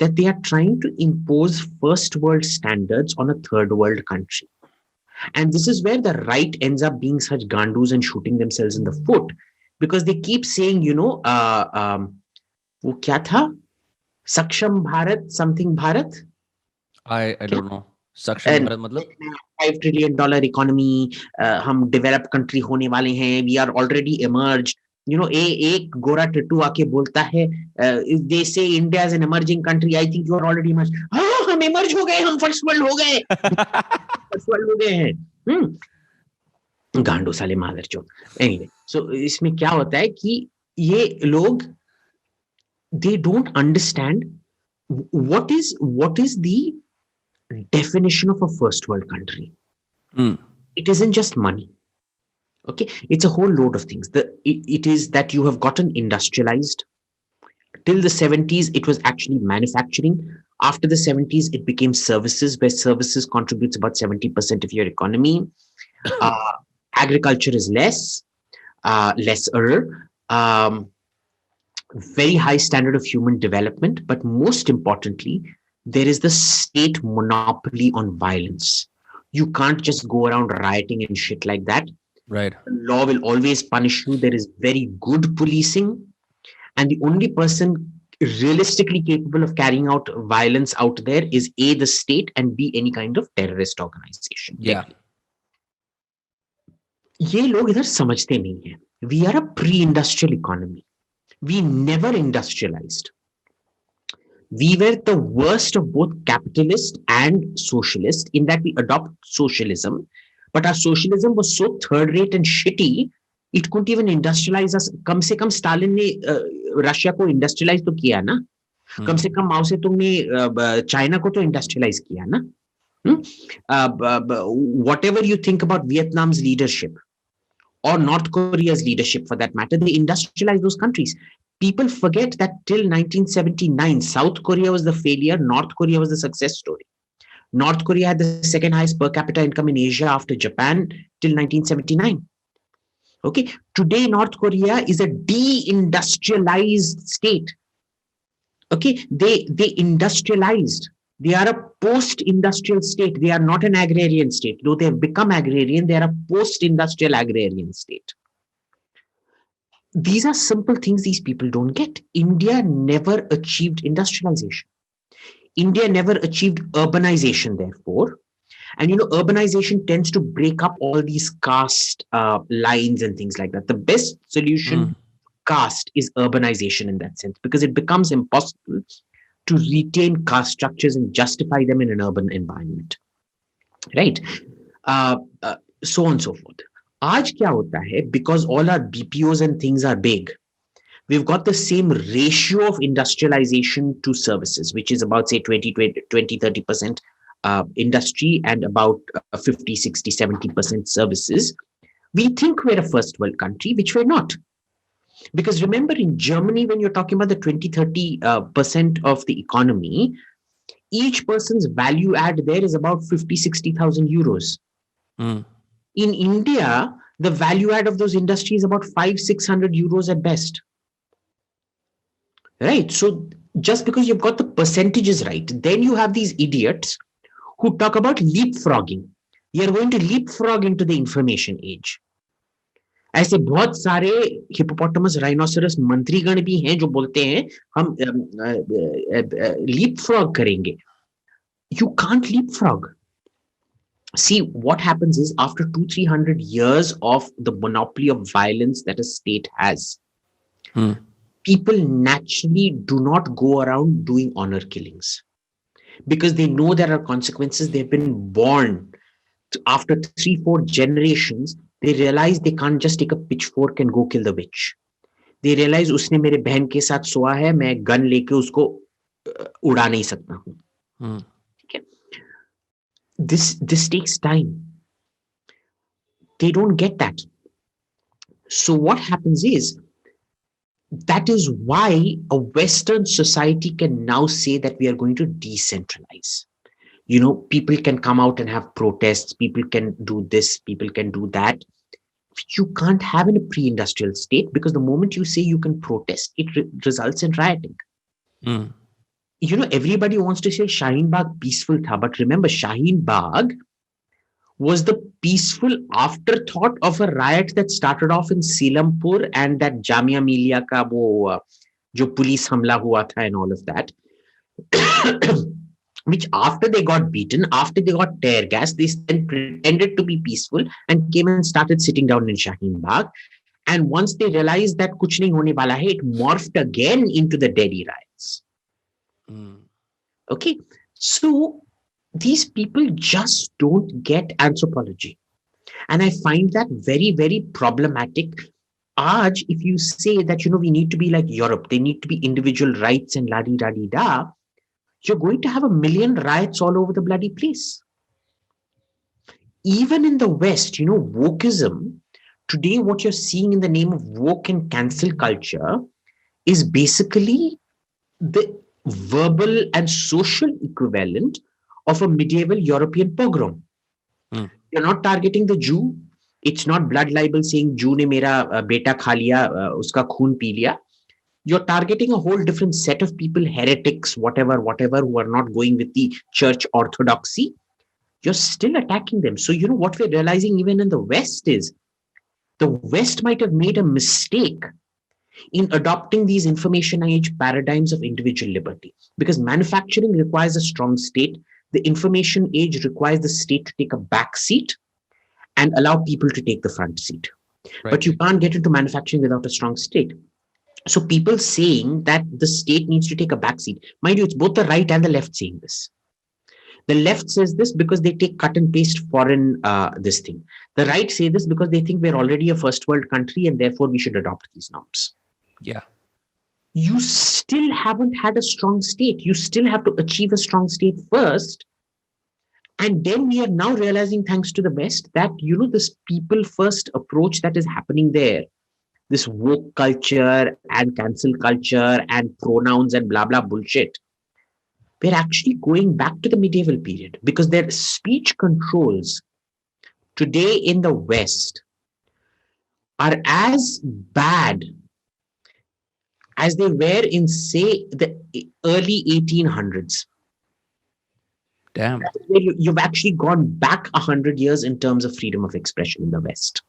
that they are trying to impose first world standards on a third world country. And this is where the right ends up being such gandus and shooting themselves in the foot, because they keep saying, वो क्या था? Saksham Bharat, something Bharat? I don't know. Saksham Bharat मतलब? $5 trillion economy, हम developed country होने वाले हैं, we are already emerged. एक गोरा टट्टू आके बोलता है, they say India is an emerging country, I think you are already emerged. हाँ, हम emerge हो गए, हम first world हो गए. first world हो गए हैं. गांडो साले मादर चोद. Anyway, so इसमें क्या होता है कि ये लोग, they don't understand what is the definition of a first world country. It isn't just money. Okay, it's a whole load of things. It is that you have gotten industrialized. Till the 70s, it was actually manufacturing. After the 70s, it became services, where services contributes about 70% of your economy. Agriculture is lesser. Very high standard of human development, but most importantly, there is the state monopoly on violence. You can't just go around rioting and shit like that. Right. The law will always punish you. There is very good policing, and the only person realistically capable of carrying out violence out there is A, the state, and B, any kind of terrorist organization. Yeah. ये लोग इधर समझते नहीं हैं. We are a pre-industrial economy. We never industrialized. We were the worst of both capitalist and socialist in that we adopt socialism, but our socialism was so third-rate and shitty, it couldn't even industrialize us. कम से कम Stalin ने Russia को industrialise तो किया ना. कम से कम माओ से तुमने China को तो इंडस्ट्रियलाइज किया ना. Whatever you think about Vietnam's leadership or North Korea's leadership for that matter, they industrialized those countries. People forget that till 1979, South Korea was the failure, North Korea was the success story. North Korea had the second highest per capita income in Asia after Japan till 1979. Okay, today North Korea is a de-industrialized state. Okay, they industrialized. They are a post-industrial state. They are not an agrarian state. Though they have become agrarian, they are a post-industrial agrarian state. These are simple things these people don't get. India never achieved industrialization. India never achieved urbanization, therefore. And urbanization tends to break up all these caste lines and things like that. The best solution caste is urbanization in that sense, because it becomes impossible to retain caste structures and justify them in an urban environment. Right? So on and so forth. आज क्या होता है, because all our BPOs and things are big, we've got the same ratio of industrialization to services, which is about, say, 20-30% industry and about 50-60-70% services. We think we're a first world country, which we're not. Because remember, in Germany, when you're talking about the 20-30% of the economy, each person's value add there is about 50-60,000 euros. In India, the value add of those industries is about 500-600 euros at best. Right? So just because you've got the percentages right, then you have these idiots who talk about leapfrogging. You're going to leapfrog into the information age. ऐसे बहुत सारे hippopotamus rhinoceros मंत्रीगण भी हैं जो बोलते हैं हम leapfrog करेंगे. You can't leapfrog. See, what happens is, after 200-300 years of the monopoly of violence that a state has, people naturally do not go around doing honor killings because they know there are consequences. They've been born. After 3-4 generations, they realize they can't just take a pitchfork and go kill the witch. They realize उसने मेरे बहन के साथ सोया है, मैं gun लेके उसको उड़ा नहीं सकता हूँ. This takes time. They don't get that. So what happens is, that is why a Western society can now say that we are going to decentralize. People can come out and have protests. People can do this. People can do that. You can't have in a pre-industrial state, because the moment you say you can protest, it results in rioting. everybody wants to say Shaheen Bagh peaceful tha, but remember, Shaheen Bagh was the peaceful afterthought of a riot that started off in Selampur and that Jamia Millia ka wo jo police hamla hua tha and all of that. Which after they got beaten, after they got tear gas, they then pretended to be peaceful and came and started sitting down in Shaheen Bagh. And once they realized that kuch nahi hone wala hai, it morphed again into the Delhi riots. Okay, so these people just don't get anthropology. And I find that very, very problematic. Aaj, if you say that, we need to be like Europe, they need to be individual rights and la-di-da-di-da, you're going to have a million riots all over the bloody place. Even in the West, wokeism, today what you're seeing in the name of woke and cancel culture is basically the verbal and social equivalent of a medieval European pogrom. You're not targeting the Jew. It's not blood libel saying Jew ne mera beta kha liya, uska khoon pee liya. You're targeting a whole different set of people, heretics, whatever, who are not going with the church orthodoxy. You're still attacking them. So, what we're realizing even in the West is the West might have made a mistake in adopting these information age paradigms of individual liberty, because manufacturing requires a strong state. The information age requires the state to take a back seat and allow people to take the front seat. Right. But you can't get into manufacturing without a strong state. So people saying that the state needs to take a back seat, mind you, it's both the right and the left saying this. The left says this because they take cut and paste foreign this thing. The right say this because they think we're already a first world country and therefore we should adopt these norms. Yeah. You still haven't had a strong state. You still have to achieve a strong state first. And then we are now realizing, thanks to the West, that, this people first approach that is happening there, this woke culture and cancel culture and pronouns and blah, blah bullshit, we're actually going back to the medieval period, because their speech controls today in the West are as bad as they were in, say, the early 1800s. Damn. Where you've actually gone back 100 years in terms of freedom of expression in the West.